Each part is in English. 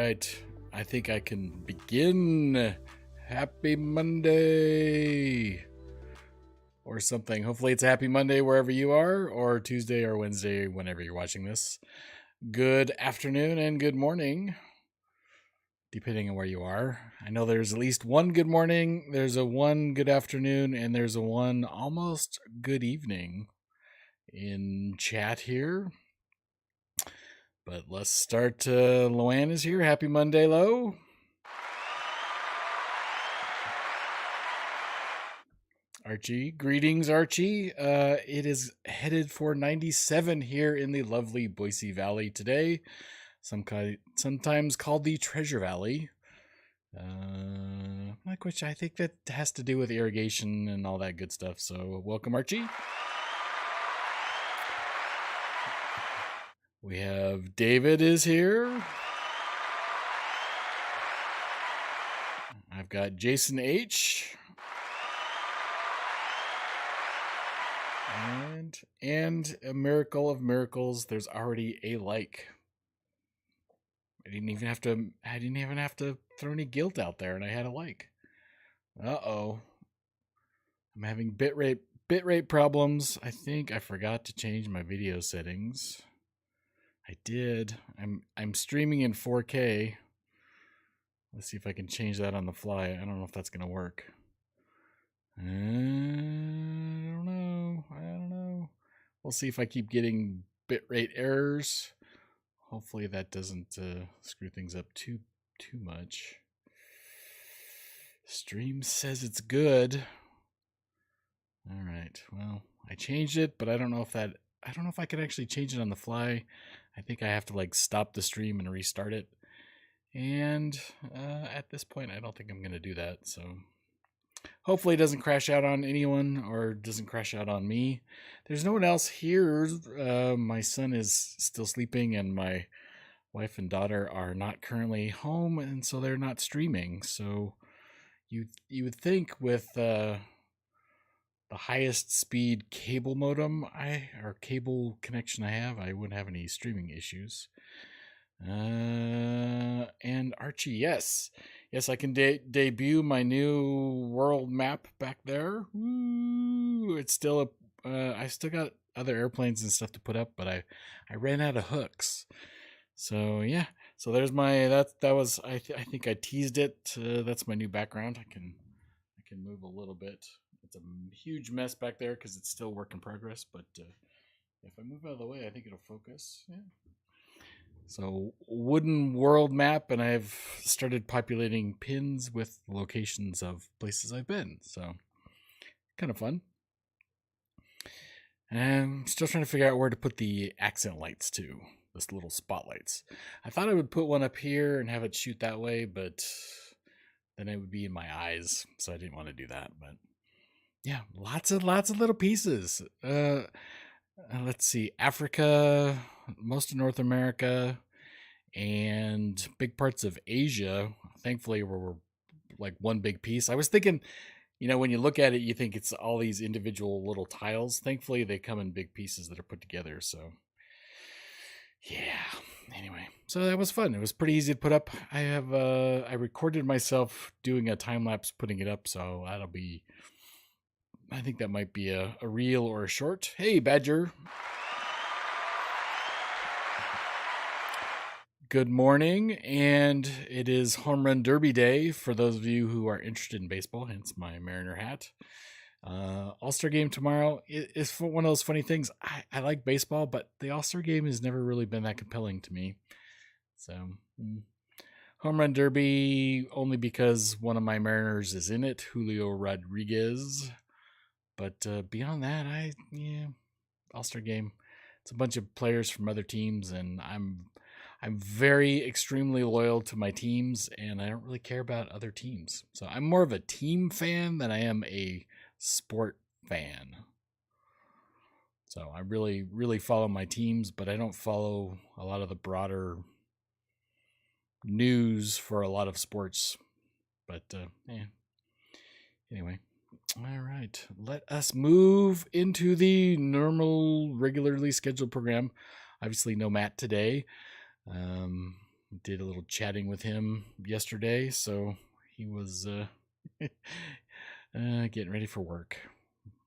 right. I think I can begin. Happy Monday. Or something. Hopefully it's a happy Monday wherever you are, or Tuesday or Wednesday, whenever you're watching this. Good afternoon and good morning, depending on where you are. I know there's at least one good morning, there's a one good afternoon, and there's a one almost good evening in chat here. But let's start. Loanne is here. Happy Monday, Lo. Archie, greetings, Archie. It is headed for 97 here in the lovely Boise Valley today, sometimes called the Treasure Valley. Which I think that has to do with irrigation and all that good stuff. So welcome, Archie. We have David is here. I've got Jason H. And a miracle of miracles, there's already a like. I didn't even have to throw any guilt out there, and I had a like. Uh-oh. I'm having bitrate problems. I think I forgot to change my video settings. I did. I'm streaming in 4K. Let's see if I can change that on the fly. I don't know if that's gonna work. I don't know. We'll see if I keep getting bitrate errors. Hopefully that doesn't screw things up too much. Stream says it's good. All right. Well, I changed it, but I don't know if I can actually change it on the fly. I think I have to like stop the stream and restart it. And at this point, I don't think I'm going to do that. So hopefully it doesn't crash out on anyone or doesn't crash out on me. There's no one else here. My son is still sleeping and my wife and daughter are not currently home, and so they're not streaming. So you would think with the highest speed cable modem or cable connection I have, I wouldn't have any streaming issues. And Archie, yes, I can debut my new world map back there. Woo! It's still I still got other airplanes and stuff to put up, but I ran out of hooks. So yeah, so there's my that was I think I teased it. That's my new background. I can move a little bit. It's a huge mess back there because it's still work in progress. But if I move out of the way, I think it'll focus. Yeah. So wooden world map, and I've started populating pins with locations of places I've been. So kind of fun. And I'm still trying to figure out where to put the accent lights too. This little spotlights. I thought I would put one up here and have it shoot that way, but then it would be in my eyes, so I didn't want to do that. But yeah, lots of little pieces. Let's see, Africa, most of North America, and big parts of Asia. Thankfully, we're like one big piece. I was thinking, when you look at it, you think it's all these individual little tiles. Thankfully, they come in big pieces that are put together. So yeah. Anyway, so that was fun. It was pretty easy to put up. I recorded myself doing a time lapse putting it up, so that'll be. I think that might be a reel or a short. Hey, Badger. Good morning, and it is Home Run Derby Day for those of you who are interested in baseball, hence my Mariner hat. All-Star Game tomorrow is one of those funny things. I like baseball, but the All-Star Game has never really been that compelling to me. So, Home Run Derby only because one of my Mariners is in it, Julio Rodriguez. But beyond that, All-Star Game. It's a bunch of players from other teams, and I'm very extremely loyal to my teams, and I don't really care about other teams. So I'm more of a team fan than I am a sport fan. So I really, really follow my teams, but I don't follow a lot of the broader news for a lot of sports. But anyway. All right, let us move into the normal, regularly scheduled program. Obviously, no Matt today. did a little chatting with him yesterday, so he was getting ready for work.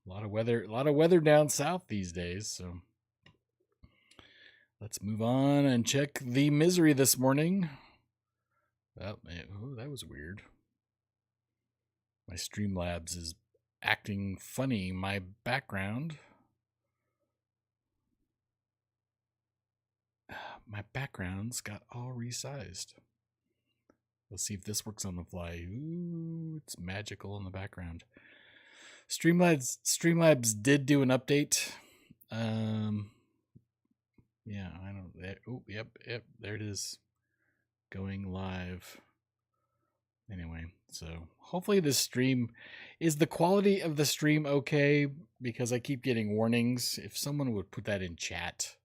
A lot of weather down south these days, so let's move on and check the misery this morning. Oh, that was weird. My Streamlabs is acting funny. My background's got all resized. Let's see if this works on the fly. Ooh, it's magical in the background. Streamlabs did do an update. Yeah, I don't. Oh, yep, there it is, going live. Anyway, so hopefully this stream is the quality of the stream okay, because I keep getting warnings. If someone would put that in chat,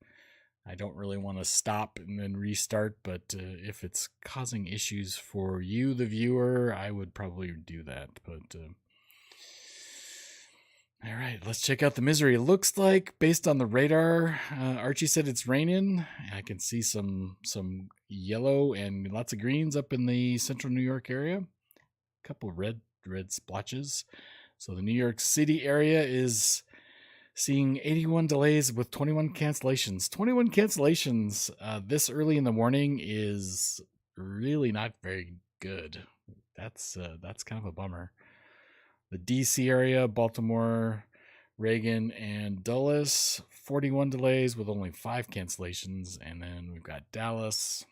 I don't really want to stop and then restart, but if it's causing issues for you, the viewer, I would probably do that. But all right, let's check out the misery. It looks like, based on the radar, Archie said it's raining. I can see some yellow and lots of greens up in the central New York area. A couple of red splotches. So the New York City area is seeing 81 delays with 21 cancellations. 21 cancellations this early in the morning is really not very good. That's kind of a bummer. The DC area, Baltimore, Reagan, and Dulles, 41 delays with only 5 cancellations. And then we've got Dallas,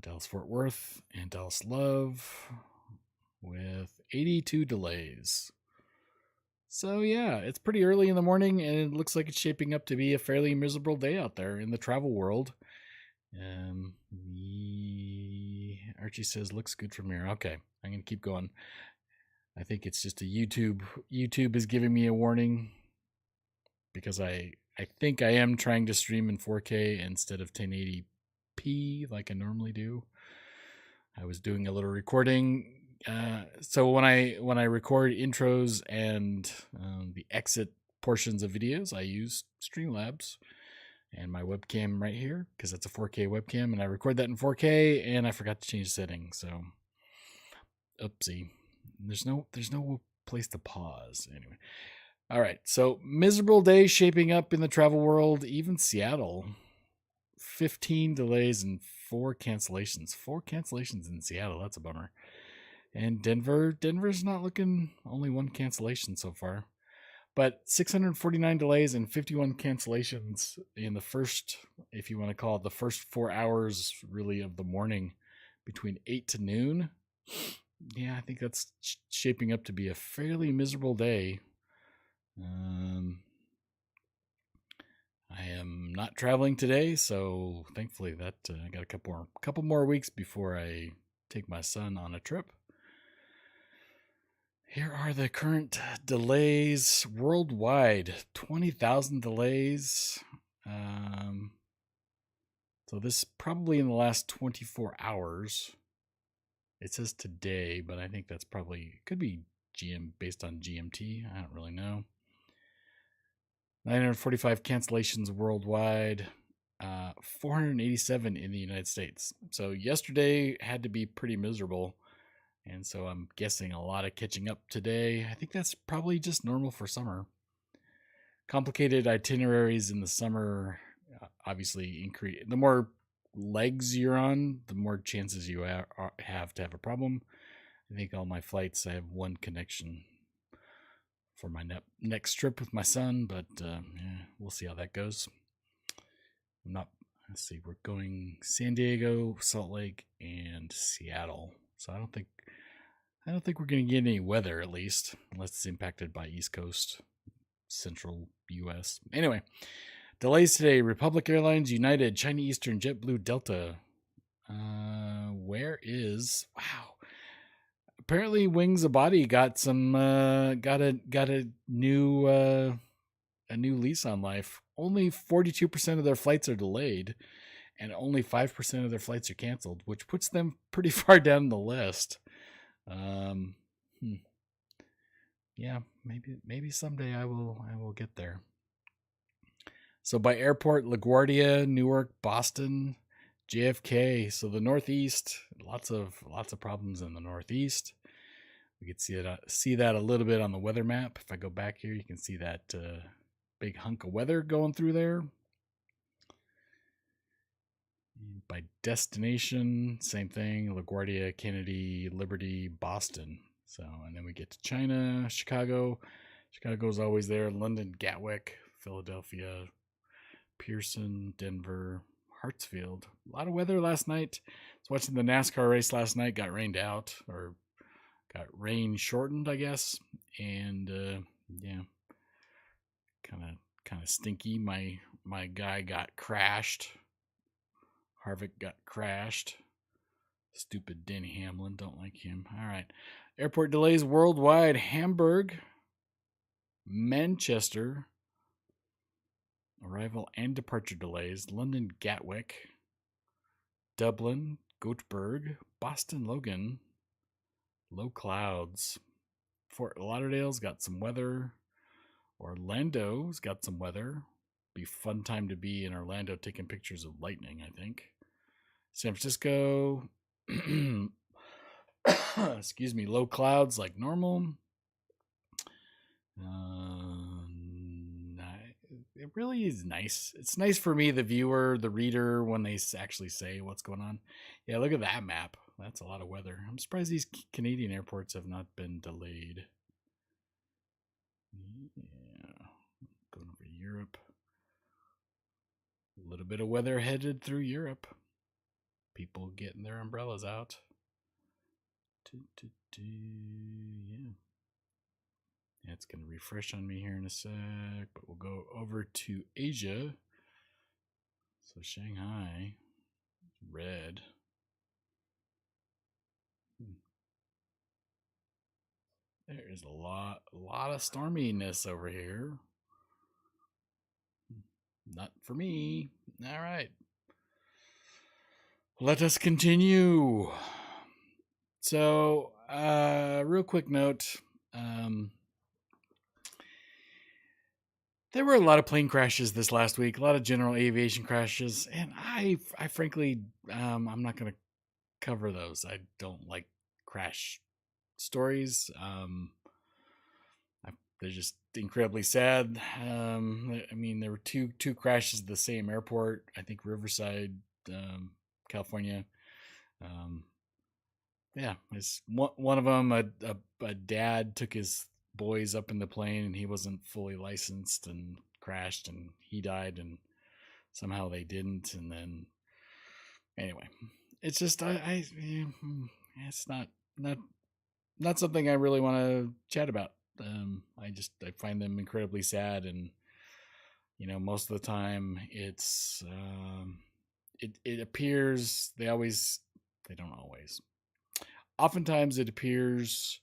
Dallas-Fort Worth, and Dallas-Love with 82 delays. So yeah, it's pretty early in the morning, and it looks like it's shaping up to be a fairly miserable day out there in the travel world. Archie says looks good from here. Okay, I'm gonna keep going. I think it's just a YouTube is giving me a warning, because I think I am trying to stream in 4K instead of 1080p like I normally do. I was doing a little recording. So when I record intros and the exit portions of videos, I use Streamlabs and my webcam right here, because it's a 4K webcam, and I record that in 4K, and I forgot to change the setting. So, oopsie. There's no place to pause. Anyway, all right. So miserable day shaping up in the travel world. Even Seattle, 15 delays and 4 cancellations. 4 cancellations in Seattle. That's a bummer. And Denver's not looking, only 1 cancellation so far. But 649 delays and 51 cancellations in the first, if you want to call it the first 4 hours really of the morning, between 8 to noon. Yeah, I think that's shaping up to be a fairly miserable day. I am not traveling today, so thankfully that I got a couple more weeks before I take my son on a trip. Here are the current delays worldwide. 20,000 delays. So this probably in the last 24 hours. It says today, but I think that's probably, could be based on GMT. I don't really know. 945 cancellations worldwide. 487 in the United States. So yesterday had to be pretty miserable. And so I'm guessing a lot of catching up today. I think that's probably just normal for summer. Complicated itineraries in the summer obviously increase. The more legs you're on, the more chances you have to have a problem. I think all my flights, I have 1 connection for my next trip with my son, but yeah, we'll see how that goes. Let's see, we're going San Diego, Salt Lake, and Seattle. So I don't think we're going to get any weather, at least, unless it's impacted by East Coast, Central U.S. Anyway, delays today: Republic Airlines, United, China Eastern, JetBlue, Delta. Wow? Apparently, Wings Abadi got a new lease on life. Only 42% of their flights are delayed, and only 5% of their flights are canceled, which puts them pretty far down the list. Yeah, maybe someday I will get there. So by airport, LaGuardia, Newark, Boston, JFK. So the Northeast, lots of problems in the Northeast. We could see that a little bit on the weather map. If I go back here, you can see that big hunk of weather going through there. By destination, same thing: LaGuardia, Kennedy, Liberty, Boston. So, and then we get to China, Chicago. Chicago's always there. London, Gatwick, Philadelphia, Pearson, Denver, Hartsfield. A lot of weather last night. I was watching the NASCAR race last night. Got rained out, or got rain shortened, I guess. And yeah, kind of stinky. My guy got crashed. Harvick got crashed. Stupid Denny Hamlin. Don't like him. All right. Airport delays worldwide. Hamburg, Manchester. Arrival and departure delays. London, Gatwick. Dublin, Göteborg. Boston, Logan. Low clouds. Fort Lauderdale's got some weather. Orlando's got some weather. Be fun time to be in Orlando taking pictures of lightning, I think. San Francisco, excuse me, low clouds like normal. It really is nice. It's nice for me, the viewer, the reader, when they actually say what's going on. Yeah, look at that map. That's a lot of weather. I'm surprised these Canadian airports have not been delayed. Yeah, going over Europe. A little bit of weather headed through Europe. People getting their umbrellas out. Yeah. It's going to refresh on me here in a sec, but we'll go over to Asia. So Shanghai, red. There is a lot of storminess over here. Not for me. All right. Let us continue. So, real quick note. There were a lot of plane crashes this last week, a lot of general aviation crashes, and I frankly, I'm not going to cover those. I don't like crash stories. They're just incredibly sad. I mean, there were two crashes at the same airport. I think Riverside, California. Yeah, it's one of them. A dad took his boys up in the plane, and he wasn't fully licensed and crashed, and he died, and somehow they didn't. And then, anyway, it's just it's not something I really want to chat about. I find them incredibly sad, and most of the time it's it appears they don't always. Oftentimes it appears.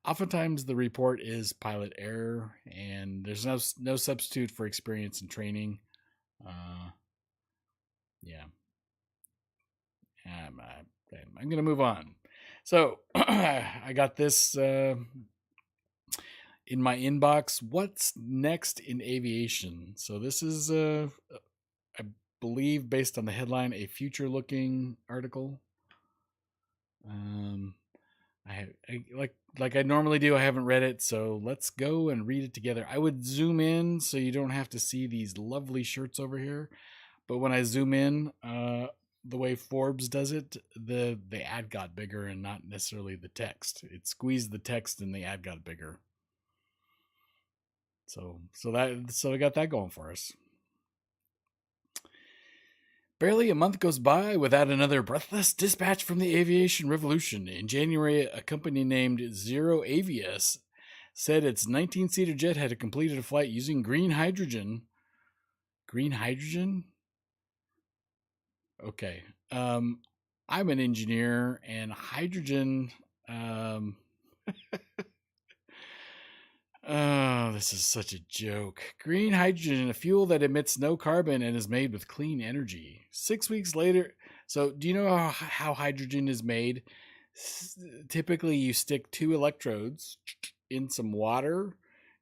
Oftentimes the report is pilot error, and there's no substitute for experience and training. Yeah. I'm gonna move on. So I got this in my inbox. What's next in aviation? So this is I believe, based on the headline, a future-looking article. Like I normally do, I haven't read it, so let's go and read it together. I would zoom in so you don't have to see these lovely shirts over here, but when I zoom in, the way Forbes does it, the ad got bigger and not necessarily the text. It squeezed the text and the ad got bigger. So we got that going for us. Barely a month goes by without another breathless dispatch from the aviation revolution. In January, a company named Zero Avius said its 19-seater jet had completed a flight using green hydrogen. Green hydrogen? Okay. I'm an engineer, and hydrogen... Oh, this is such a joke. Green hydrogen, a fuel that emits no carbon and is made with clean energy. 6 weeks later, so do you know how hydrogen is made? Typically, you stick 2 electrodes in some water,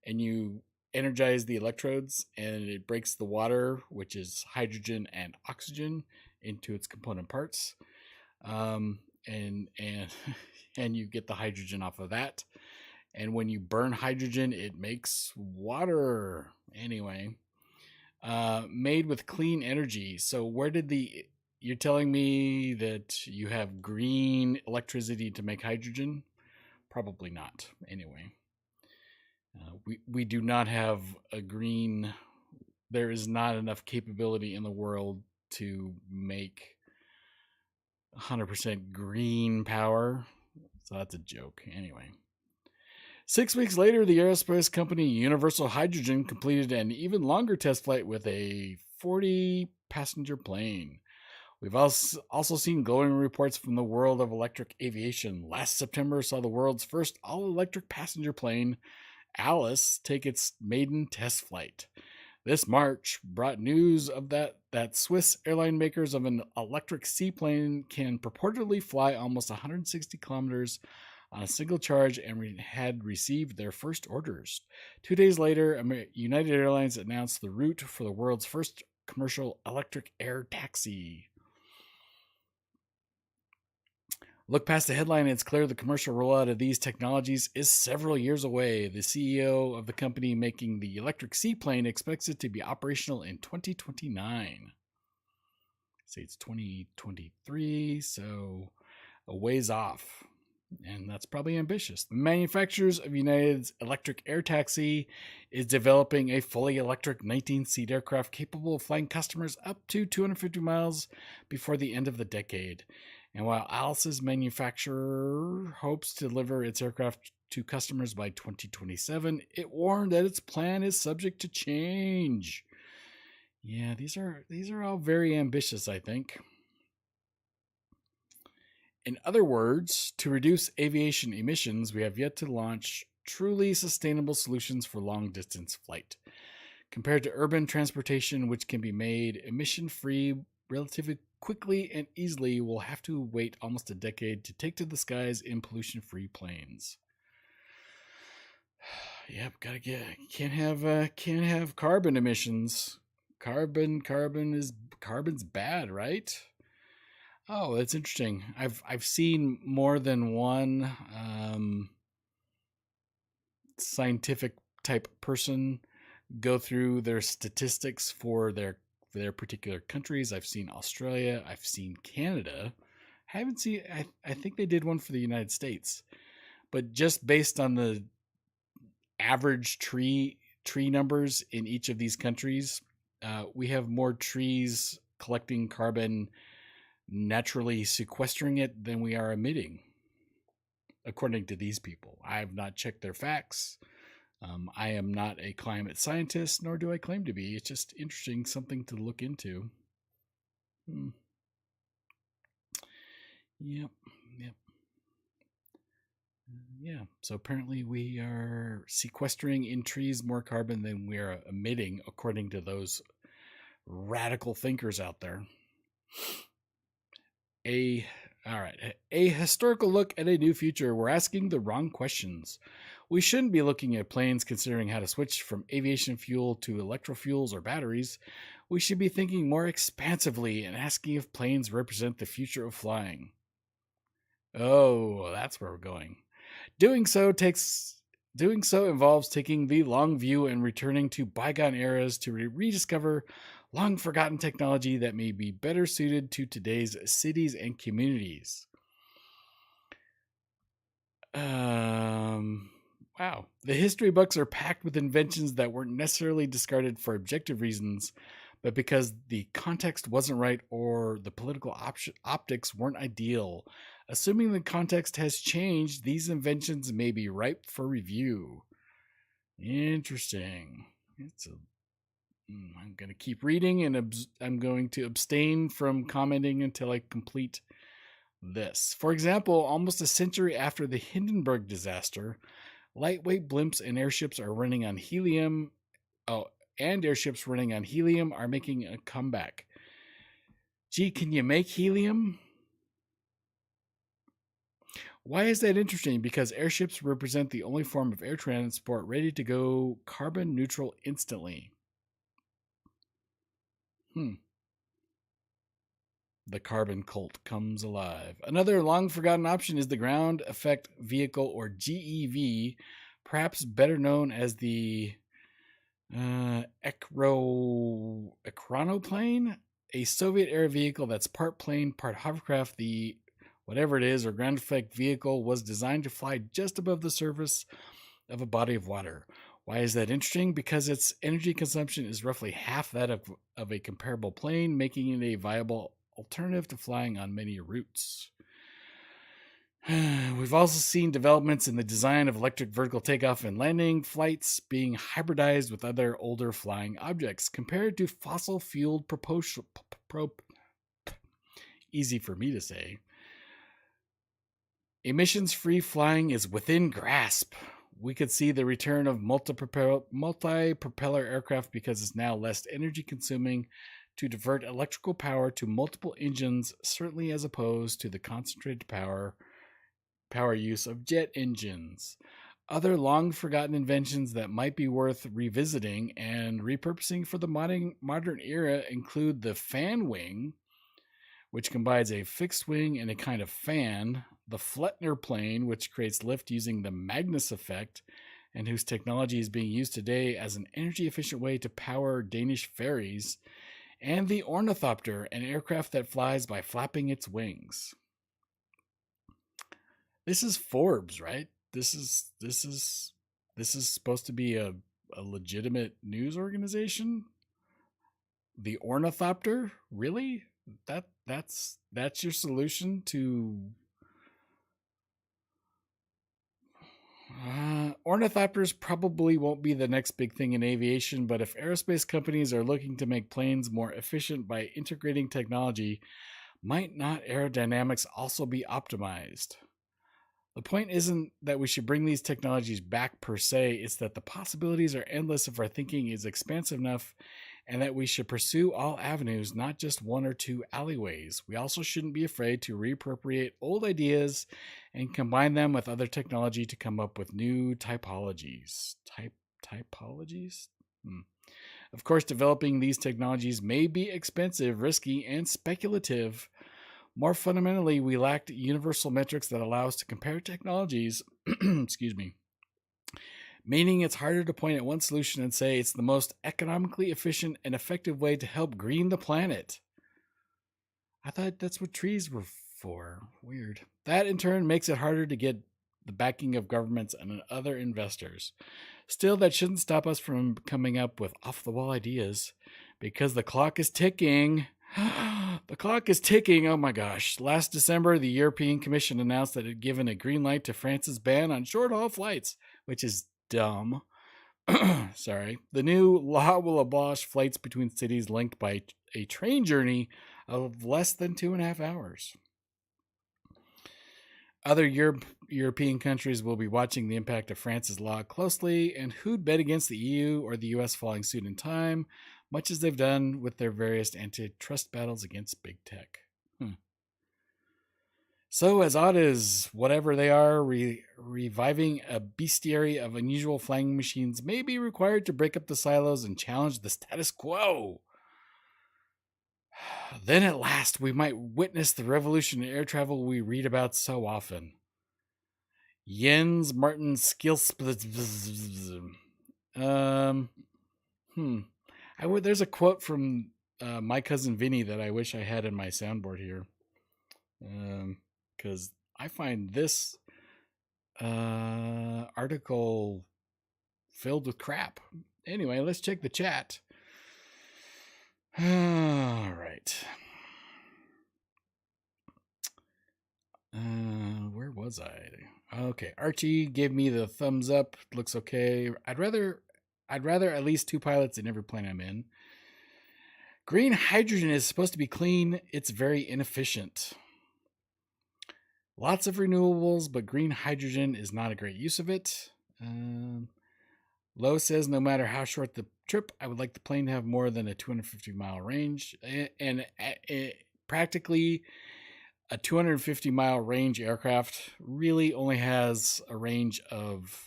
and you energize the electrodes, and it breaks the water, which is hydrogen and oxygen, into its component parts. And and you get the hydrogen off of that. And when you burn hydrogen, it makes water. Anyway, made with clean energy. So where did you're telling me that you have green electricity to make hydrogen? Probably not. Anyway, we do not have a green. There is not enough capability in the world to make 100% green power. So that's a joke. Anyway. 6 weeks later, the aerospace company Universal Hydrogen completed an even longer test flight with a 40-passenger plane. We've also seen glowing reports from the world of electric aviation. Last September saw the world's first all-electric passenger plane, Alice, take its maiden test flight. This March brought news of that Swiss airline makers of an electric seaplane can purportedly fly almost 160 kilometers on a single charge and had received their first orders. 2 days later, United Airlines announced the route for the world's first commercial electric air taxi. Look past the headline, and it's clear the commercial rollout of these technologies is several years away. The CEO of the company making the electric seaplane expects it to be operational in 2029. Say it's 2023, so a ways off. And that's probably ambitious. The manufacturers of United's electric air taxi is developing a fully electric 19-seat aircraft capable of flying customers up to 250 miles before the end of the decade. And while Alice's manufacturer hopes to deliver its aircraft to customers by 2027, it warned that its plan is subject to change. Yeah, these are all very ambitious, I think. In other words, to reduce aviation emissions, we have yet to launch truly sustainable solutions for long-distance flight. Compared to urban transportation, which can be made emission-free relatively quickly and easily, we'll have to wait almost a decade to take to the skies in pollution-free planes. Yep, can't have carbon emissions. Carbon's bad, right? Oh, that's interesting. I've seen more than one scientific type person go through their statistics for their particular countries. I've seen Australia. I've seen Canada. I haven't seen. I think they did one for the United States, but just based on the average tree numbers in each of these countries, we have more trees collecting carbon, naturally sequestering it, than we are emitting, according to these people. I have not checked their facts. I am not a climate scientist, nor do I claim to be. It's just interesting, something to look into. Yep. Yeah, so apparently we are sequestering in trees more carbon than we are emitting, according to those radical thinkers out there. A historical look at a new future. We're asking the wrong questions. We shouldn't be looking at planes considering how to switch from aviation fuel to electrofuels or batteries. We should be thinking more expansively and asking if planes represent the future of flying. Oh, that's where we're going. Doing so involves taking the long view and returning to bygone eras to rediscover long-forgotten technology that may be better suited to today's cities and communities. Wow. The history books are packed with inventions that weren't necessarily discarded for objective reasons, but because the context wasn't right or the political optics weren't ideal. Assuming the context has changed, these inventions may be ripe for review. Interesting. I'm going to keep reading, and I'm going to abstain from commenting until I complete this. For example, almost a century after the Hindenburg disaster, lightweight blimps and airships running on helium are making a comeback. Gee, can you make helium? Why is that interesting? Because airships represent the only form of air transport ready to go carbon neutral instantly. The carbon cult comes alive. Another long forgotten option is the ground effect vehicle, or GEV, perhaps better known as the Ekronoplane, a Soviet era vehicle that's part plane, part hovercraft. The whatever it is, or ground effect vehicle, was designed to fly just above the surface of a body of water. Why is that interesting? Because its energy consumption is roughly half that of a comparable plane, making it a viable alternative to flying on many routes. We've also seen developments in the design of electric vertical takeoff and landing flights being hybridized with other older flying objects. Compared to fossil fueled propulsion, easy for me to say, emissions free flying is within grasp. We could see the return of multi-propeller aircraft because it's now less energy consuming to divert electrical power to multiple engines, certainly as opposed to the concentrated power use of jet engines. Other long forgotten inventions that might be worth revisiting and repurposing for the modern era include the fan wing, which combines a fixed wing and a kind of fan, the Flettner plane, which creates lift using the Magnus effect, and whose technology is being used today as an energy efficient way to power Danish ferries, and the Ornithopter, an aircraft that flies by flapping its wings. This is Forbes, right? This is supposed to be a legitimate news organization. The Ornithopter, really? That's your solution to ornithopters probably won't be the next big thing in aviation, but if aerospace companies are looking to make planes more efficient by integrating technology, might not aerodynamics also be optimized? The point isn't that we should bring these technologies back per se, it's that the possibilities are endless if our thinking is expansive enough, and that we should pursue all avenues, not just one or two alleyways. We also shouldn't be afraid to reappropriate old ideas and combine them with other technology to come up with new typologies. Typologies? Of course, developing these technologies may be expensive, risky, and speculative. More fundamentally, we lacked universal metrics that allow us to compare technologies, excuse me, meaning it's harder to point at one solution and say it's the most economically efficient and effective way to help green the planet. I thought that's what trees were for. Weird. That in turn makes it harder to get the backing of governments and other investors. Still, that shouldn't stop us from coming up with off-the-wall ideas, because the clock is ticking. The clock is ticking. Oh my gosh. Last December, the European Commission announced that it had given a green light to France's ban on short-haul flights, which is dumb. Sorry. The new law will abolish flights between cities linked by a train journey of less than 2.5 hours. Other European countries will be watching the impact of France's law closely, and who'd bet against the EU or the US following suit in time, much as they've done with their various antitrust battles against big tech. So, as odd as whatever they are, reviving a bestiary of unusual flying machines may be required to break up the silos and challenge the status quo. Then at last we might witness the revolution in air travel we read about so often. Jens Martin There's a quote from My Cousin Vinny that I wish I had in my soundboard here. Because I find this article filled with crap. Anyway, let's check the chat. All right. Where was I? Okay, Archie gave me the thumbs up. Looks okay. I'd rather at least 2 pilots in every plane I'm in. Green hydrogen is supposed to be clean. It's very inefficient. Lots of renewables, but green hydrogen is not a great use of it. Lowe says, no matter how short the trip, I would like the plane to have more than a 250-mile range. And practically, a 250-mile range aircraft really only has a range of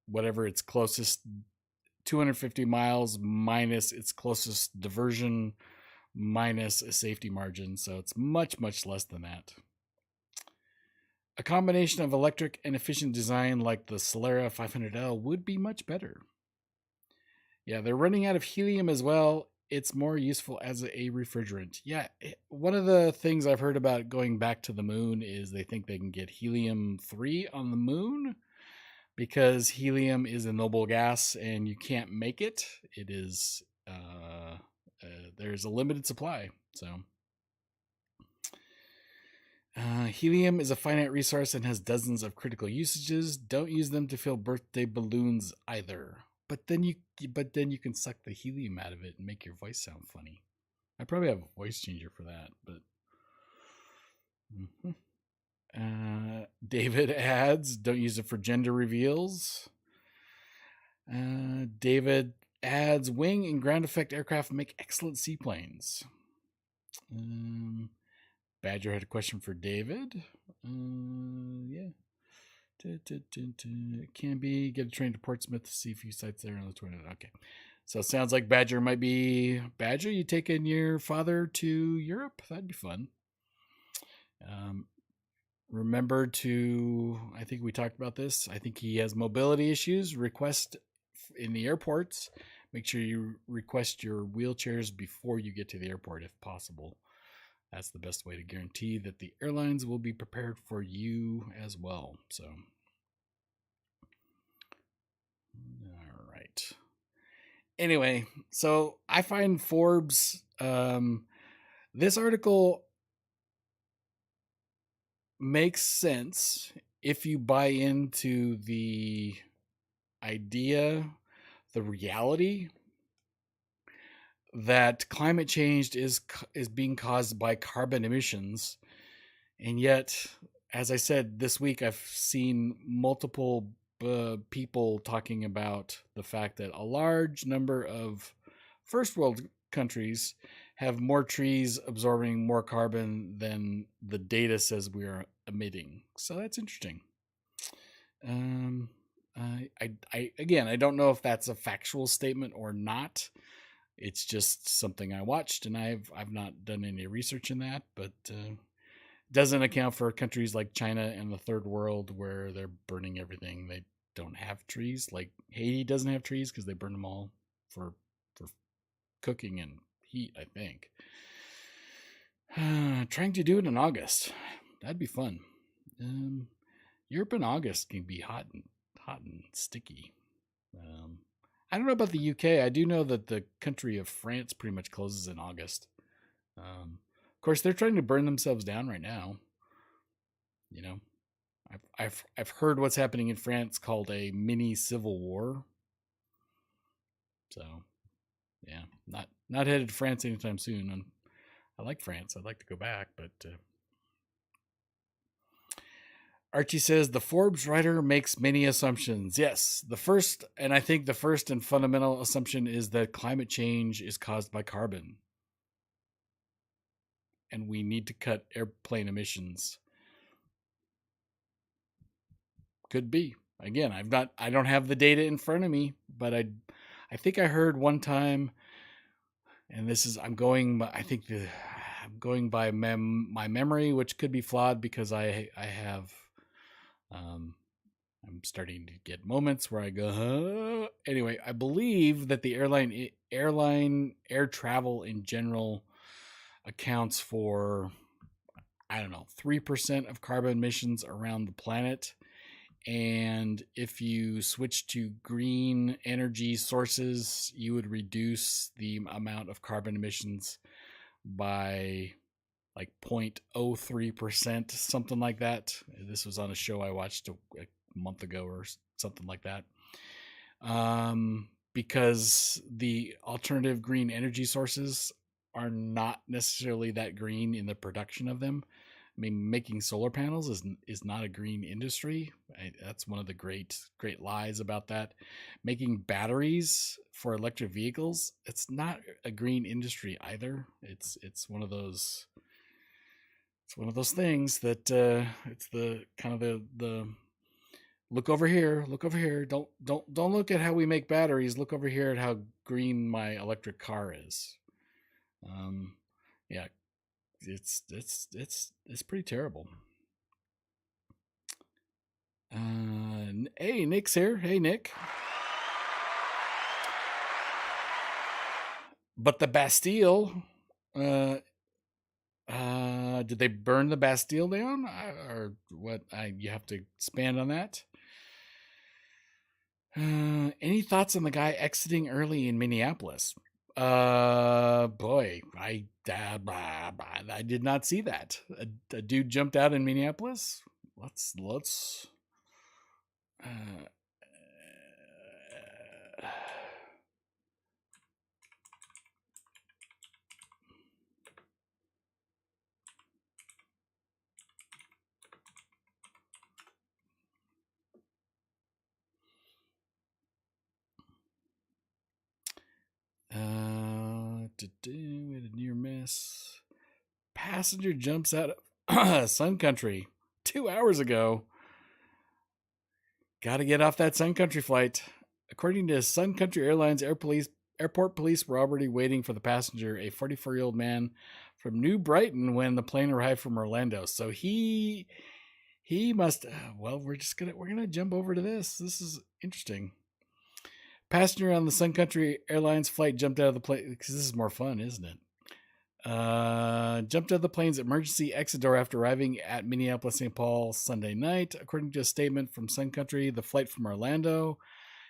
whatever its closest 250 miles minus its closest diversion minus a safety margin. So it's much, much less than that. A combination of electric and efficient design like the Solera 500L would be much better. Yeah, they're running out of helium as well. It's more useful as a refrigerant. Yeah, one of the things I've heard about going back to the moon is they think they can get helium-3 on the moon because helium is a noble gas and you can't make it. It is, there's a limited supply. So, helium is a finite resource and has dozens of critical usages. Don't use them to fill birthday balloons either. But then you can suck the helium out of it and make your voice sound funny. I probably have a voice changer for that, but David adds, don't use it for gender reveals. David adds, wing and ground effect aircraft make excellent seaplanes. Badger had a question for David. Yeah. It can be. Get a train to Portsmouth to see a few sites there on the 20th. Okay. So it sounds like Badger might be. Badger, you taking your father to Europe? That'd be fun. Remember to, I think we talked about this. I think he has mobility issues. Request in the airports. Make sure you request your wheelchairs before you get to the airport if possible. That's the best way to guarantee that the airlines will be prepared for you as well. So, all right. Anyway, so I find Forbes, this article makes sense if you buy into the idea, the reality that climate change is being caused by carbon emissions. And yet, as I said, this week I've seen multiple people talking about the fact that a large number of first world countries have more trees absorbing more carbon than the data says we are emitting. So that's interesting. I don't know if that's a factual statement or not. It's just something I watched, and I've not done any research in that, but doesn't account for countries like China and the third world where they're burning everything. They don't have trees. Like Haiti doesn't have trees because they burn them all for cooking and heat, I think. Trying to do it in August. That'd be fun. Europe in August can be hot and sticky. I don't know about the UK. I do know that the country of France pretty much closes in August. Of course, they're trying to burn themselves down right now. You know, I've heard what's happening in France called a mini civil war. So, yeah, not headed to France anytime soon. And I like France. I'd like to go back, but Archie says the Forbes writer makes many assumptions. Yes, I think the first and fundamental assumption is that climate change is caused by carbon. And we need to cut airplane emissions. Could be. Again, I don't have the data in front of me, but I think I heard one time, and this is I'm going by my memory, which could be flawed because I have I'm starting to get moments where I go, huh? Anyway, I believe that the airline air travel in general accounts for, I don't know, 3% of carbon emissions around the planet. And if you switch to green energy sources, you would reduce the amount of carbon emissions by like 0.03%, something like that. This was on a show I watched a month ago or something like that. Because the alternative green energy sources are not necessarily that green in the production of them. I mean, making solar panels is not a green industry. That's one of the great lies about that. Making batteries for electric vehicles, it's not a green industry either. It's one of those It's one of those things that it's the kind of the look over here, look over here. Don't look at how we make batteries. Look over here at how green my electric car is. Yeah, it's pretty terrible. Hey, Nick's here. Hey, Nick. But the Bastille, did they burn the Bastille down, or what? You have to expand on that. Any thoughts on the guy exiting early in Minneapolis? Boy, I did not see that. A dude jumped out in Minneapolis. Let's. Uh, with a near miss. Passenger jumps out of Sun Country 2 hours ago. Got to get off that Sun Country flight. According to Sun Country Airlines, airport police were already waiting for the passenger, a 44-year-old man from New Brighton, when the plane arrived from Orlando. So he must. Well, we're gonna jump over to this. This is interesting. Passenger on the Sun Country Airlines flight jumped out of the plane, because this is more fun, isn't it? Jumped out of the plane's emergency exit door after arriving at Minneapolis St. Paul Sunday night. According to a statement from Sun Country, the flight from Orlando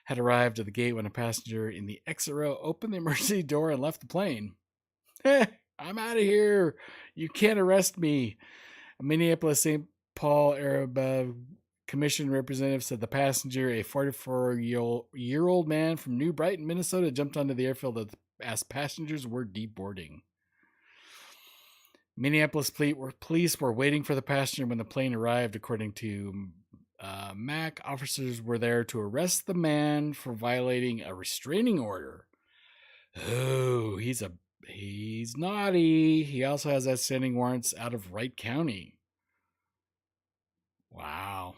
had arrived at the gate when a passenger in the exit row opened the emergency door and left the plane. I'm out of here. You can't arrest me. A Minneapolis St. Paul Arab Commission representative said the passenger, a 44-year-old man from New Brighton, Minnesota, jumped onto the airfield as passengers were deboarding. Minneapolis police were waiting for the passenger when the plane arrived. According to Mac, officers were there to arrest the man for violating a restraining order. Oh, he's naughty. He also has outstanding warrants out of Wright County. Wow.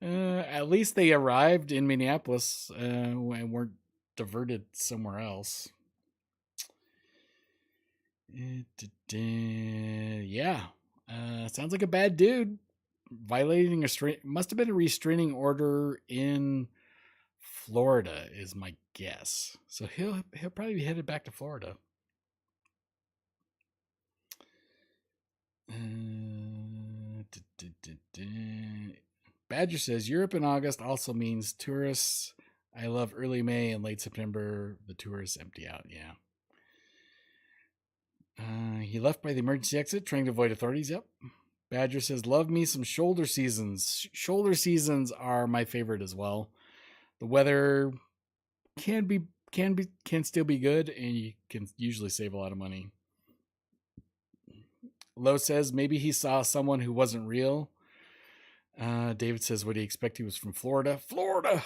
At least they arrived in Minneapolis and weren't diverted somewhere else. Yeah. Sounds like a bad dude. Violating must have been a restraining order in Florida, is my guess. So he'll probably be headed back to Florida. Badger says Europe in August also means tourists. I love early May and late September. The tourists empty out. Yeah. He left by the emergency exit, trying to avoid authorities. Yep. Badger says, love me some shoulder seasons. Shoulder seasons are my favorite as well. The weather can still be good, and you can usually save a lot of money. Lowe says maybe he saw someone who wasn't real. David says, what do you expect? He was from Florida. Florida.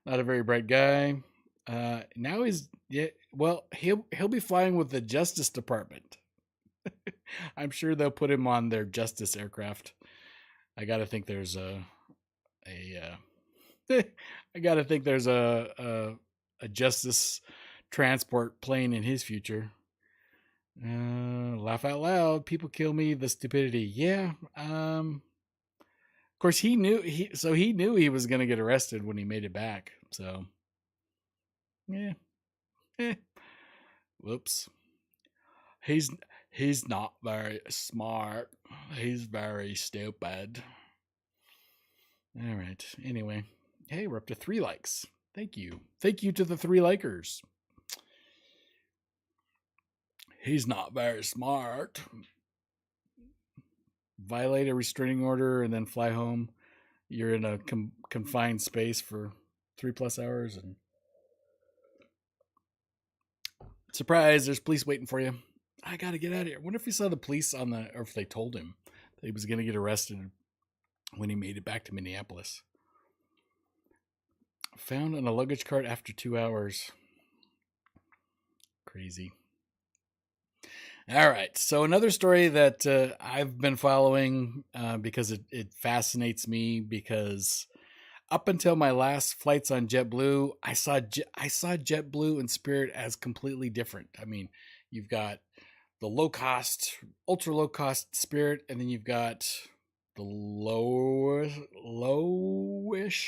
Not a very bright guy. Now he'll be flying with the Justice Department. I'm sure they'll put him on their Justice aircraft. I gotta think there's a Justice transport plane in his future. Laugh out loud. People kill me. The stupidity. Yeah. Of course, he knew he was gonna get arrested when he made it back. So, yeah. Whoops. He's not very smart. He's very stupid. All right. Anyway, hey, we're up to 3 likes. Thank you. Thank you to the 3 likers. He's not very smart. Violate a restraining order and then fly home. You're in a confined space for 3+ hours, and surprise, there's police waiting for you. I gotta get out of here. I wonder if he saw the police or if they told him that he was gonna get arrested when he made it back to Minneapolis. Found on a luggage cart after 2 hours. Crazy. All right. So another story that I've been following because it fascinates me because up until my last flights on JetBlue, I saw JetBlue and Spirit as completely different. I mean, you've got the low cost, ultra low cost Spirit, and then you've got the lowish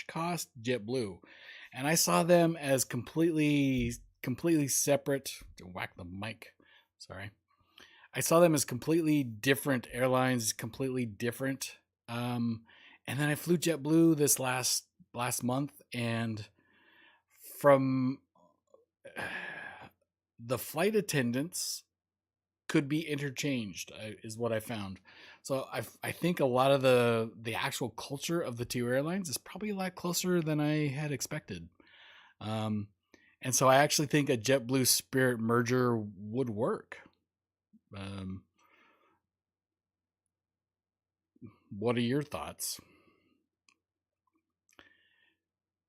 cost JetBlue, and I saw them as completely separate. Whack the mic. Sorry. I saw them as completely different airlines, completely different. Um, and then I flew JetBlue this last month, and from the flight attendants could be interchanged, is what I found. So I think a lot of the actual culture of the two airlines is probably a lot closer than I had expected. Um, and so I actually think a JetBlue Spirit merger would work. Um, what are your thoughts?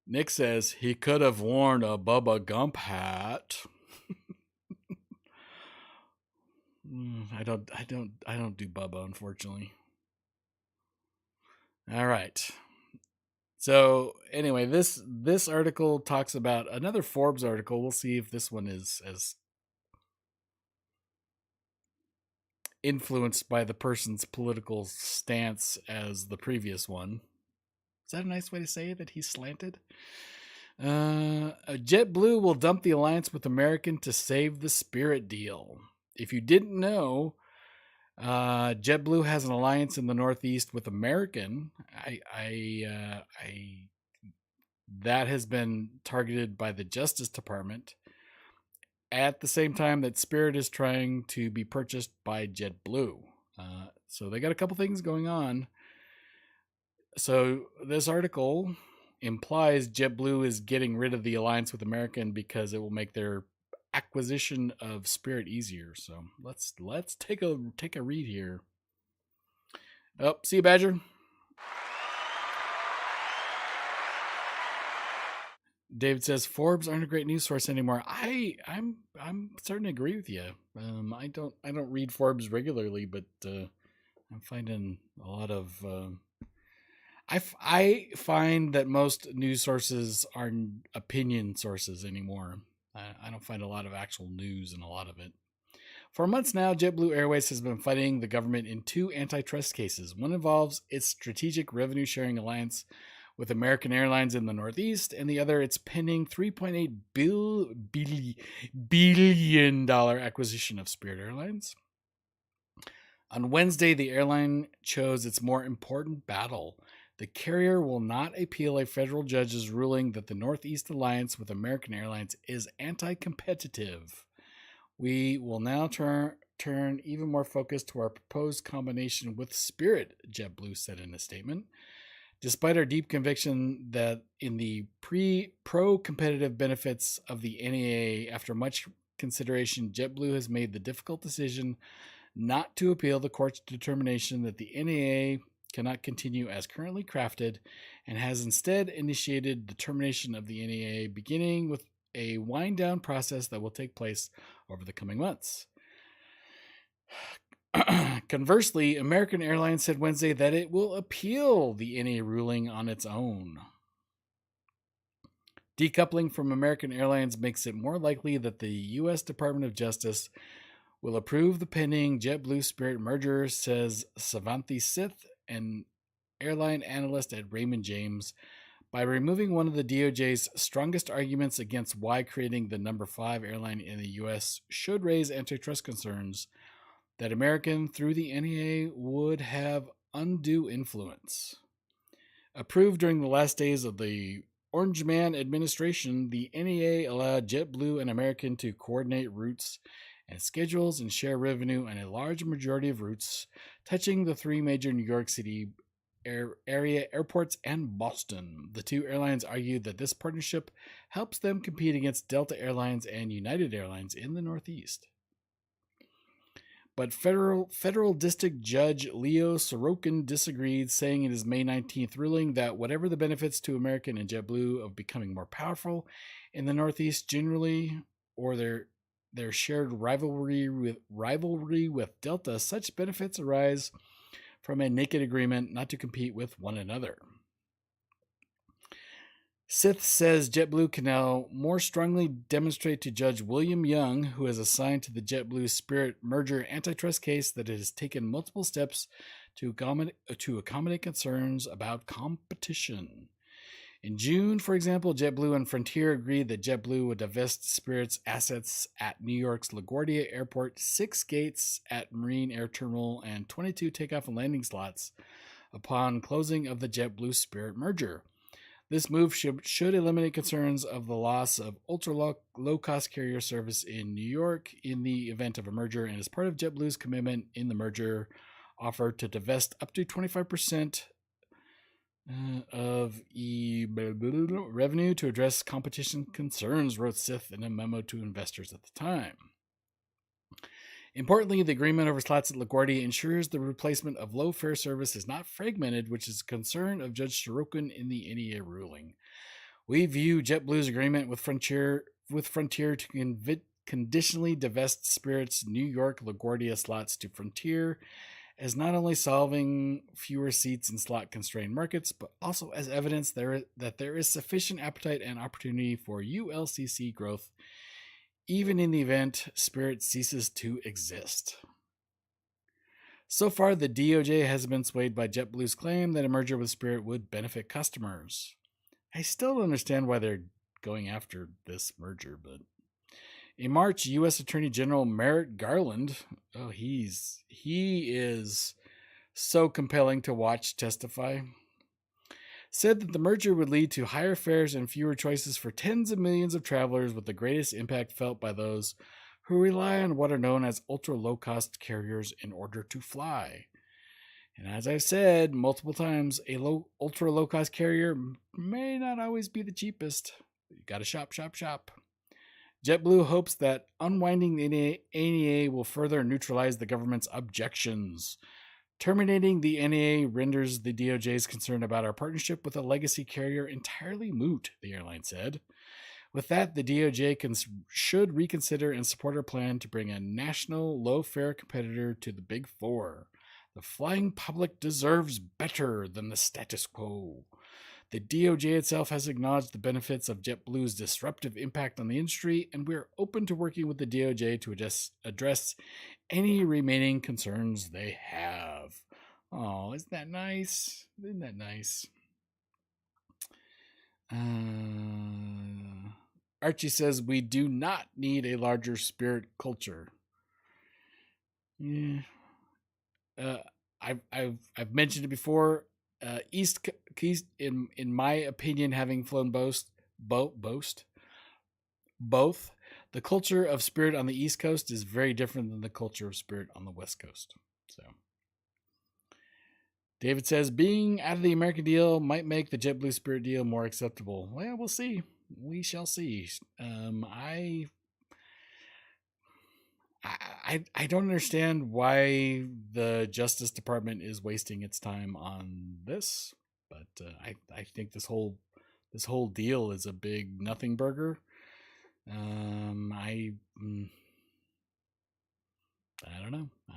Nick says he could have worn a Bubba Gump hat. I don't do Bubba, unfortunately. All right. So anyway, this article talks about another Forbes article. We'll see if this one is as influenced by the person's political stance as the previous one. Is that a nice way to say that he's slanted? JetBlue will dump the alliance with American to save the Spirit deal. If you didn't know, JetBlue has an alliance in the Northeast with American. That has been targeted by the Justice Department at the same time that Spirit is trying to be purchased by JetBlue. So they got a couple things going on. So this article implies JetBlue is getting rid of the alliance with American because it will make their acquisition of Spirit easier. So let's take a read here. Oh, see you, Badger. David says Forbes aren't a great news source anymore. I'm starting to agree with you. I don't read Forbes regularly, but I'm finding a lot of. I find that most news sources are opinion sources anymore. I don't find a lot of actual news in a lot of it. For months now, JetBlue Airways has been fighting the government in two antitrust cases. One involves its strategic revenue sharing alliance with American Airlines in the Northeast, and the other its pending $3.8 billion acquisition of Spirit Airlines. On Wednesday, the airline chose its more important battle. The carrier will not appeal a federal judge's ruling that the Northeast alliance with American Airlines is anti-competitive. We will now turn even more focus to our proposed combination with Spirit, JetBlue said in a statement. Despite our deep conviction that in the pro-competitive benefits of the NAA, after much consideration, JetBlue has made the difficult decision not to appeal the court's determination that the NAA cannot continue as currently crafted and has instead initiated the termination of the NAA, beginning with a wind-down process that will take place over the coming months. Conversely, American Airlines said Wednesday that it will appeal the NAA ruling on its own. Decoupling from American Airlines makes it more likely that the U.S. Department of Justice will approve the pending JetBlue Spirit merger, says Savanthi Sith, an airline analyst at Raymond James, by removing one of the DOJ's strongest arguments against why creating the number 5 airline in the U.S. should raise antitrust concerns. That American, through the NAA, would have undue influence. Approved during the last days of the Orange Man administration, the NAA allowed JetBlue and American to coordinate routes and schedules and share revenue on a large majority of routes, touching the 3 major New York City area airports and Boston. The two airlines argued that this partnership helps them compete against Delta Airlines and United Airlines in the Northeast. But federal district judge Leo Sorokin disagreed, saying in his May 19th ruling that whatever the benefits to American and JetBlue of becoming more powerful in the Northeast generally, or their shared rivalry with Delta, such benefits arise from a naked agreement not to compete with one another. Sith says JetBlue can now more strongly demonstrate to Judge William Young, who is assigned to the JetBlue Spirit merger antitrust case, that it has taken multiple steps to accommodate concerns about competition. In June, for example, JetBlue and Frontier agreed that JetBlue would divest Spirit's assets at New York's LaGuardia Airport, 6 gates at Marine Air Terminal, and 22 takeoff and landing slots upon closing of the JetBlue Spirit merger. This move should eliminate concerns of the loss of ultra-low-cost carrier service in New York in the event of a merger, and is part of JetBlue's commitment in the merger offer to divest up to 25% of revenue to address competition concerns, wrote Sith in a memo to investors at the time. Importantly, the agreement over slots at LaGuardia ensures the replacement of low-fare service is not fragmented, which is a concern of Judge Sorokin in the NEA ruling. We view JetBlue's agreement with Frontier to conditionally divest Spirit's New York LaGuardia slots to Frontier as not only solving fewer seats in slot-constrained markets, but also as evidence that there is sufficient appetite and opportunity for ULCC growth, even in the event Spirit ceases to exist. So far, the DOJ has been swayed by JetBlue's claim that a merger with Spirit would benefit customers. I still don't understand why they're going after this merger, but in March, U.S. Attorney General Merrick Garland, he is so compelling to watch testify, said that the merger would lead to higher fares and fewer choices for tens of millions of travelers, with the greatest impact felt by those who rely on what are known as ultra-low-cost carriers in order to fly. And as I've said multiple times, a ultra-low-cost carrier may not always be the cheapest. You gotta shop. JetBlue hopes that unwinding the NEA will further neutralize the government's objections. Terminating the NEA renders the DOJ's concern about our partnership with a legacy carrier entirely moot, the airline said. With that, the DOJ should reconsider and support our plan to bring a national low-fare competitor to the Big Four. The flying public deserves better than the status quo. The DOJ itself has acknowledged the benefits of JetBlue's disruptive impact on the industry, and we are open to working with the DOJ to address any remaining concerns they have. Oh, isn't that nice? Isn't that nice? Archie says we do not need a larger Spirit culture. Yeah. I've mentioned it before. East, in my opinion, having flown both, the culture of Spirit on the East Coast is very different than the culture of Spirit on the West Coast. So, David says being out of the American deal might make the JetBlue Spirit deal more acceptable. Well, we'll see. We shall see. I don't understand why the Justice Department is wasting its time on this, but I think this whole deal is a big nothing burger. I don't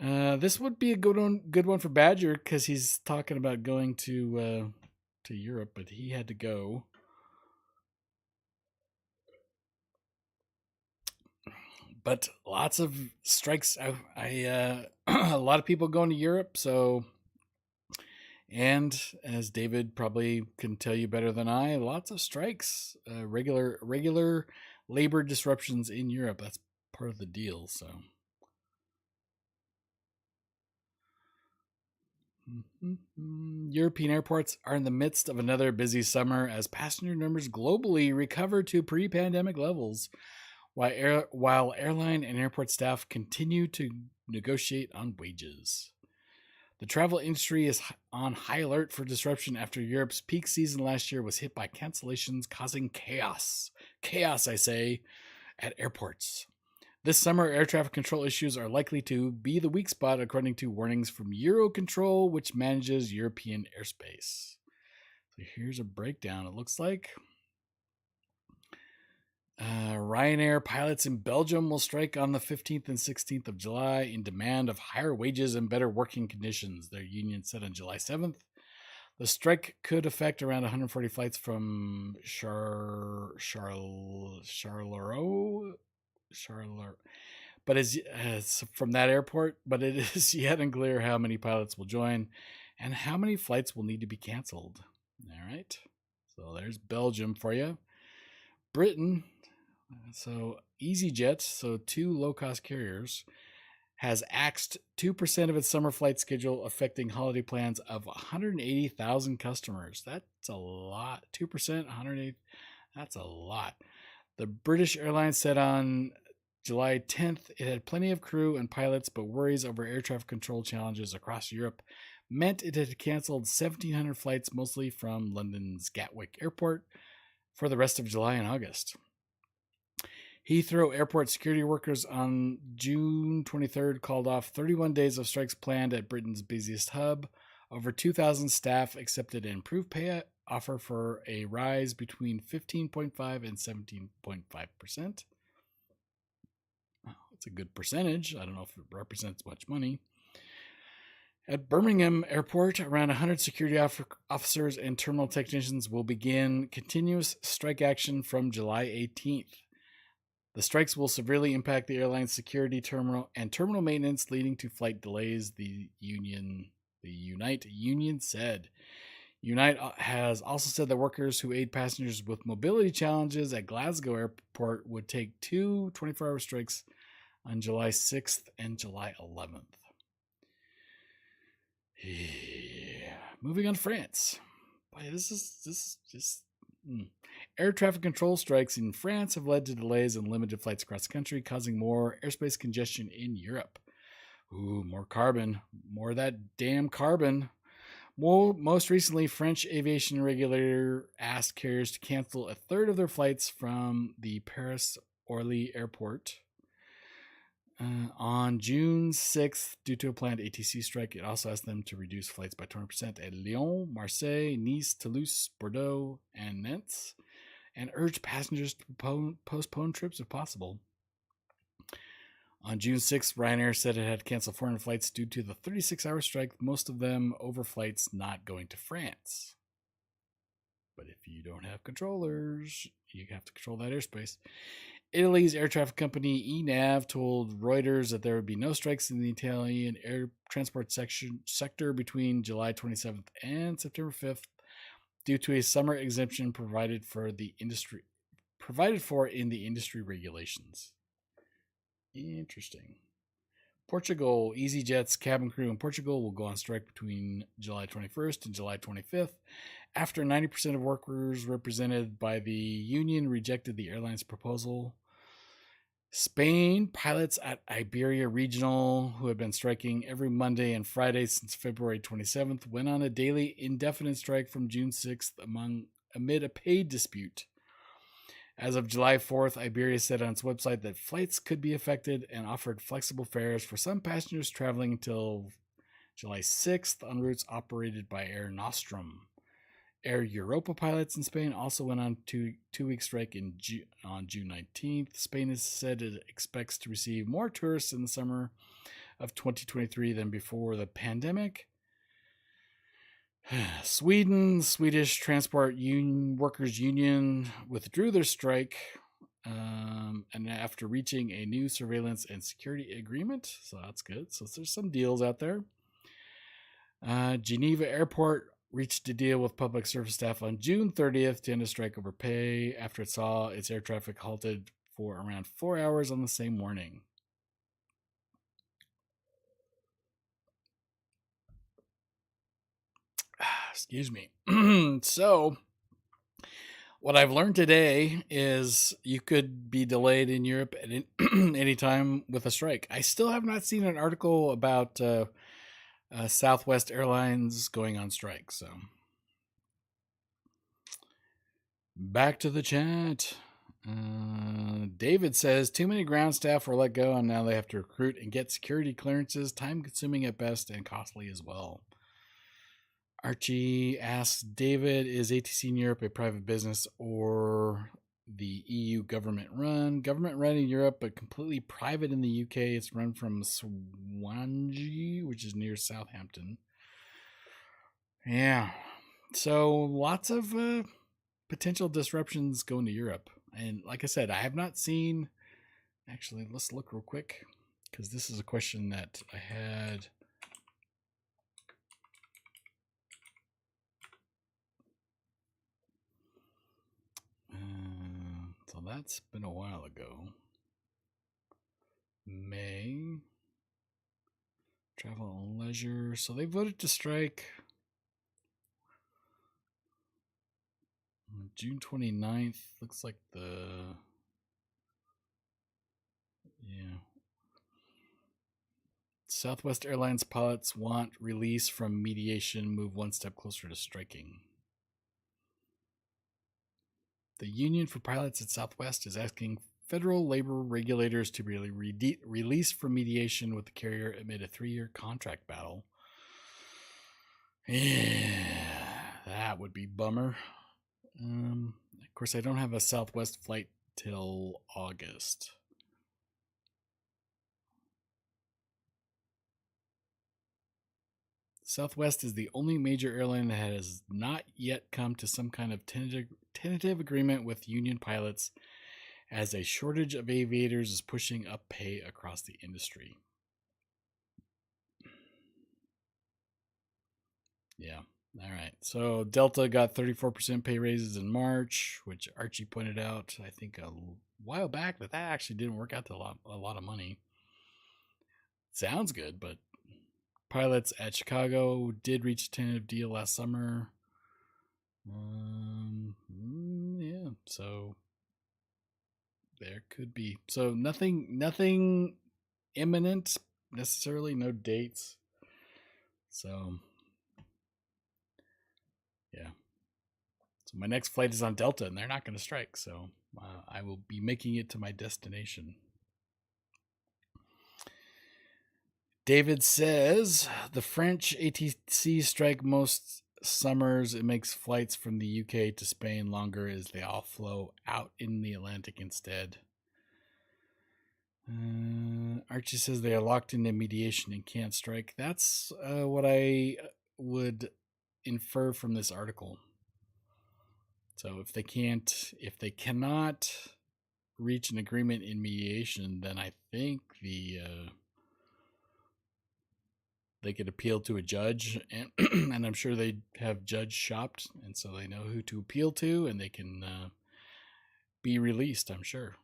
know. This would be a good one for Badger, because he's talking about going to Europe, but he had to go. But lots of strikes. A lot of people going to Europe. So, and as David probably can tell you better than I, lots of strikes, regular labor disruptions in Europe. That's part of the deal. So, European airports are in the midst of another busy summer as passenger numbers globally recover to pre-pandemic levels, while airline and airport staff continue to negotiate on wages. The travel industry is on high alert for disruption after Europe's peak season last year was hit by cancellations causing chaos, I say, at airports. This summer, air traffic control issues are likely to be the weak spot, according to warnings from Eurocontrol, which manages European airspace. So here's a breakdown, it looks like. Ryanair pilots in Belgium will strike on the 15th and 16th of July in demand of higher wages and better working conditions, their union said on July 7th. The strike could affect around 140 flights from Charleroi, but is from that airport. But it is yet unclear how many pilots will join and how many flights will need to be canceled. All right, so there's Belgium for you. Britain, so EasyJet, so two low-cost carriers, has axed 2% of its summer flight schedule, affecting holiday plans of 180,000 customers. That's a lot. 2%, 180. That's a lot. The British Airlines said on July 10th it had plenty of crew and pilots, but worries over air traffic control challenges across Europe meant it had canceled 1,700 flights, mostly from London's Gatwick Airport, for the rest of July and August. Heathrow Airport security workers on June 23rd called off 31 days of strikes planned at Britain's busiest hub. Over 2,000 staff accepted an improved pay offer for a rise between 15.5 and 17.5%. That's a good percentage. I don't know if it represents much money. At Birmingham Airport, around 100 security officers and terminal technicians will begin continuous strike action from July 18th. The strikes will severely impact the airline's security terminal and terminal maintenance, leading to flight delays, the Unite union said. Unite has also said that workers who aid passengers with mobility challenges at Glasgow Airport would take two 24-hour strikes on July 6th and July 11th. Yeah. Moving on to France. Boy, this is just... Air traffic control strikes in France have led to delays and limited flights across the country, causing more airspace congestion in Europe. Ooh, more carbon. More of that damn carbon. Most recently, French aviation regulator asked carriers to cancel a third of their flights from the Paris-Orly airport. On June 6th, due to a planned ATC strike, it also asked them to reduce flights by 20% at Lyon, Marseille, Nice, Toulouse, Bordeaux, and Nantes, and urged passengers to postpone trips if possible. On June 6th, Ryanair said it had canceled 400 flights due to the 36-hour strike, most of them overflights not going to France. But if you don't have controllers, you have to control that airspace. Italy's air traffic company ENAV told Reuters that there would be no strikes in the Italian air transport sector between July 27th and September 5th due to a summer exemption provided for in the industry regulations. Interesting. Portugal, EasyJet's cabin crew in Portugal will go on strike between July 21st and July 25th after 90% of workers represented by the union rejected the airline's proposal. Spain, pilots at Iberia Regional, who had been striking every Monday and Friday since February 27th, went on a daily indefinite strike from June 6th amid a paid dispute. As of July 4th, Iberia said on its website that flights could be affected and offered flexible fares for some passengers traveling until July 6th on routes operated by Air Nostrum. Air Europa pilots in Spain also went on two-week strike on June 19th. Spain has said it expects to receive more tourists in the summer of 2023 than before the pandemic. Swedish Transport Workers Union withdrew their strike and after reaching a new surveillance and security agreement. So that's good. So there's some deals out there. Geneva Airport reached a deal with public service staff on June 30th to end a strike over pay after it saw its air traffic halted for around 4 hours on the same morning. Excuse me. So, what I've learned today is you could be delayed in Europe at any time with a strike. I still have not seen an article about Southwest Airlines going on strike. So, back to the chat. David says too many ground staff were let go and now they have to recruit and get security clearances, time consuming at best and costly as well. Archie asks David, is ATC in Europe a private business or the EU government run in Europe, but completely private in the UK. It's run from Swansea, which is near Southampton. Yeah, so lots of potential disruptions going to Europe. And like I said, I have not seen. Actually, let's look real quick, because this is a question that I had. So that's been a while ago. May. Travel and leisure. So they voted to strike June 29th. Looks like yeah. Southwest Airlines pilots want release from mediation, move one step closer to striking. The Union for Pilots at Southwest is asking federal labor regulators to be released from mediation with the carrier amid a 3-year contract battle. Yeah, that would be bummer. Of course, I don't have a Southwest flight till August. Southwest is the only major airline that has not yet come to some kind of tentative agreement with union pilots, as a shortage of aviators is pushing up pay across the industry. Yeah. All right. So Delta got 34% pay raises in March, which Archie pointed out, I think, a while back, that actually didn't work out to a lot of money. Sounds good, but pilots at Chicago did reach a tentative deal last summer. Yeah. So there could be. So nothing imminent necessarily. No dates. So yeah. So my next flight is on Delta, and they're not going to strike. So I will be making it to my destination. David says the French ATC strike most summers. It makes flights from the UK to Spain longer as they all flow out in the Atlantic instead. Archie says they are locked into mediation and can't strike. That's what I would infer from this article. So if they cannot reach an agreement in mediation, then I think they could appeal to a judge, and and I'm sure they have judge shopped, and so they know who to appeal to, and they can be released, I'm sure.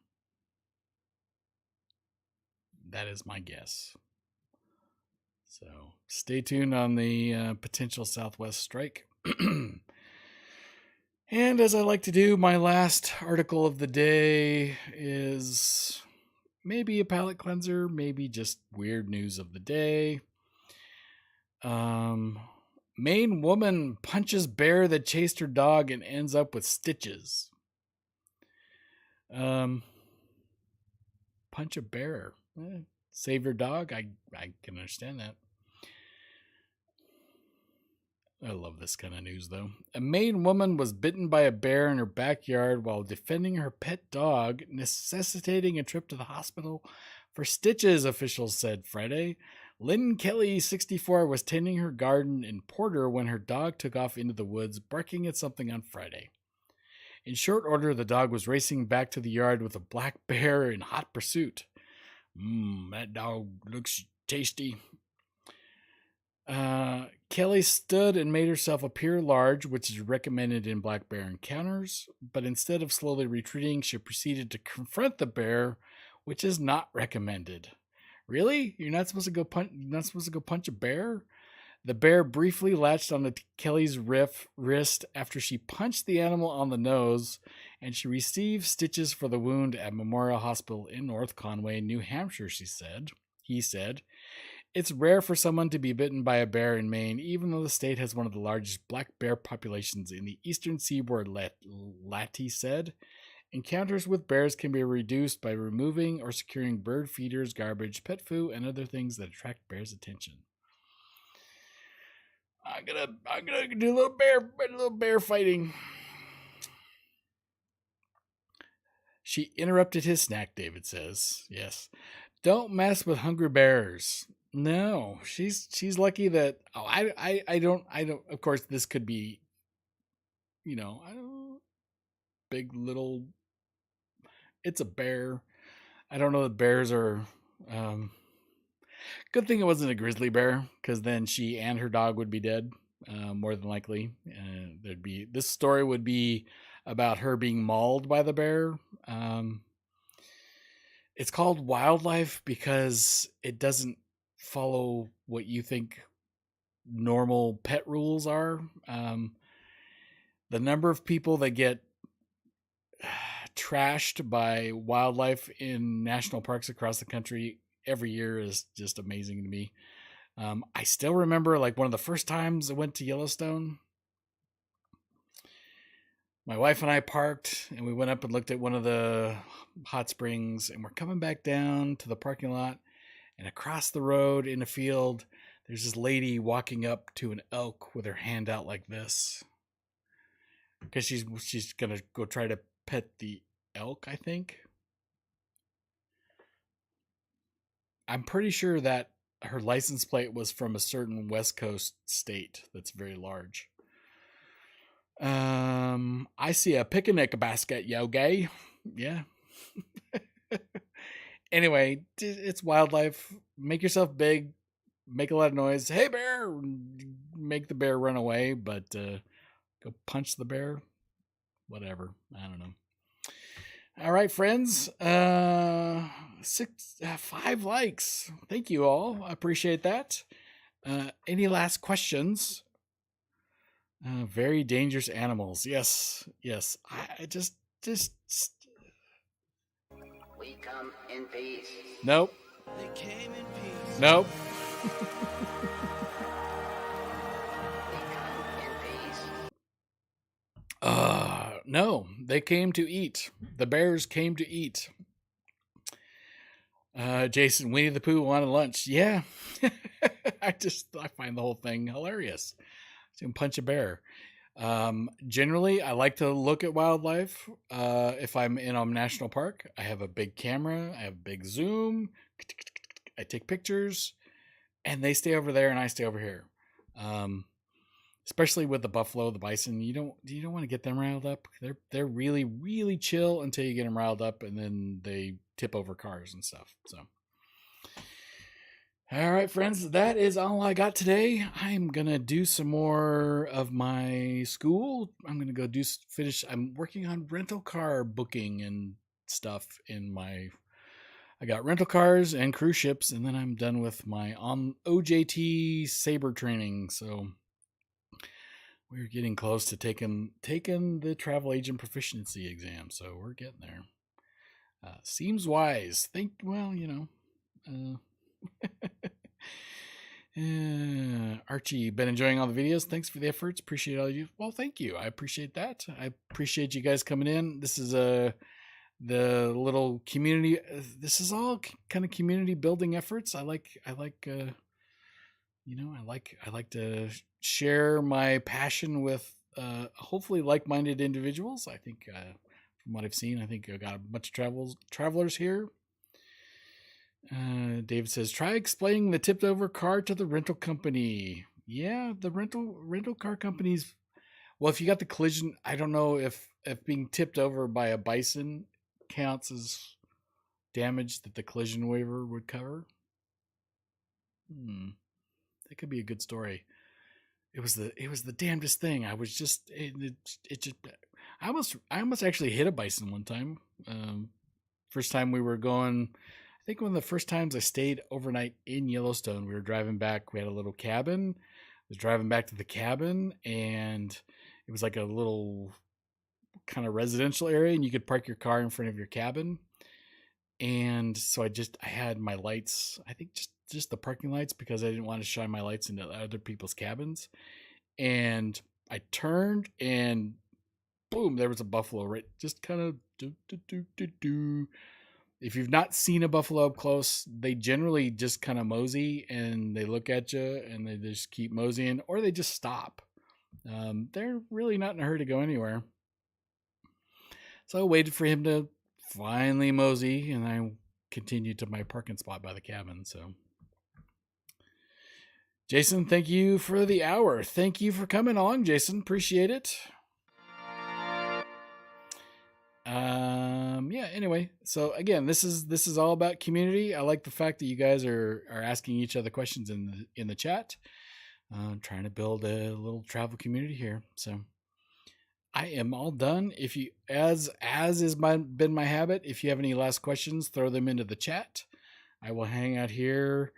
That is my guess. So stay tuned on the potential Southwest strike. And as I like to do, my last article of the day is maybe a palate cleanser, maybe just weird news of the day. Maine woman punches bear that chased her dog and ends up with stitches. Punch a bear. Save your dog. I can understand that. I love this kind of news, though. A Maine woman was bitten by a bear in her backyard while defending her pet dog, necessitating a trip to the hospital for stitches, officials said Friday. Lynn Kelly, 64, was tending her garden in Porter when her dog took off into the woods, barking at something on Friday. In short order, the dog was racing back to the yard with a black bear in hot pursuit. That dog looks tasty. Kelly stood and made herself appear large, which is recommended in black bear encounters, but instead of slowly retreating, she proceeded to confront the bear, which is not recommended. Really? You're not supposed to go punch a bear? The bear briefly latched onto Kelly's wrist after she punched the animal on the nose, and she received stitches for the wound at Memorial Hospital in North Conway, New Hampshire, he said. It's rare for someone to be bitten by a bear in Maine, even though the state has one of the largest black bear populations in the eastern seaboard, Latty said. Encounters with bears can be reduced by removing or securing bird feeders, garbage, pet food, and other things that attract bears' attention. I'm gonna do a little bear fighting. She interrupted his snack, David says. Yes. Don't mess with hungry bears. No, she's lucky that I don't of course this could be, I don't big little it's a bear. I don't know that bears are um good thing it wasn't a grizzly bear, because then she and her dog would be dead, more than likely. This story would be about her being mauled by the bear. It's called wildlife because it doesn't follow what you think normal pet rules are. The number of people that get trashed by wildlife in national parks across the country every year is just amazing to me. I still remember, like, one of the first times I went to Yellowstone. My wife and I parked and we went up and looked at one of the hot springs, and we're coming back down to the parking lot, and across the road in a field, there's this lady walking up to an elk with her hand out like this, because she's gonna go try to pet the elk, I think. I'm pretty sure that her license plate was from a certain West Coast state that's very large. I see a picnic basket, Yogi. Yeah. Anyway, it's wildlife. Make yourself big. Make a lot of noise. Hey, bear! Make the bear run away, but go punch the bear. Whatever. I don't know. All right, friends. 5 likes. Thank you all. I appreciate that. Any last questions? Very dangerous animals. Yes. I just. We come in peace. Nope. They came in peace. Nope. We come in peace. No. They came to eat. The bears came to eat. Jason, Winnie the Pooh wanted lunch. Yeah. I find the whole thing hilarious. So punch a bear. Generally, I like to look at wildlife. If I'm in a national park, I have a big camera. I have a big zoom. I take pictures, and they stay over there, and I stay over here. Especially with the buffalo, the bison, you don't want to get them riled up. They're really, really chill until you get them riled up, and then they tip over cars and stuff. So. All right, friends, that is all I got today. I'm going to do some more of my school. I'm going to go finish. I'm working on rental car booking and stuff I got rental cars and cruise ships, and then I'm done with my OJT Sabre training. So we're getting close to taking the travel agent proficiency exam. So we're getting there. Seems wise. Archie, been enjoying all the videos. Thanks for the efforts. Appreciate all you. Well, thank you. I appreciate that. I appreciate you guys coming in. This is the little community. This is all kind of community building efforts. I like to share my passion with hopefully like-minded individuals. I think from what I've seen, I think I got a bunch of travelers here. David says, try explaining the tipped over car to the rental company. Yeah, the rental car companies. Well, if you got the collision, I don't know if being tipped over by a bison counts as damage that the collision waiver would cover. That could be a good story. It was the damnedest thing. I was just I almost actually hit a bison one time. First time we were going. I think one of the first times I stayed overnight in Yellowstone, we were driving back. We had a little cabin. I was driving back to the cabin, and it was like a little kind of residential area, and you could park your car in front of your cabin. And so I had my lights, I think just the parking lights, because I didn't want to shine my lights into other people's cabins. And I turned, and boom, there was a buffalo right, just kind of do. If you've not seen a buffalo up close, they generally just kind of mosey, and they look at you, and they just keep moseying, or they just stop. They're really not in a hurry to go anywhere. So I waited for him to finally mosey, and I continue to my parking spot by the cabin. So, Jason, thank you for the hour. Thank you for coming on, Jason. Appreciate it. Yeah, anyway, so again, this is all about community. I like the fact that you guys are asking each other questions in the chat. Trying to build a little travel community here. So I am all done. If you, as is been my habit, if you have any last questions, throw them into the chat. I will hang out here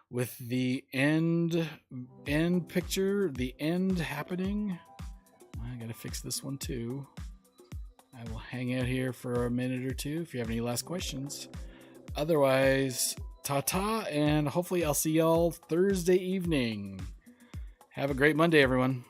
with the end picture, the end happening. I gotta fix this one too. I will hang out here for a minute or two if you have any last questions. Otherwise, ta-ta, and hopefully I'll see y'all Thursday evening. Have a great Monday, everyone.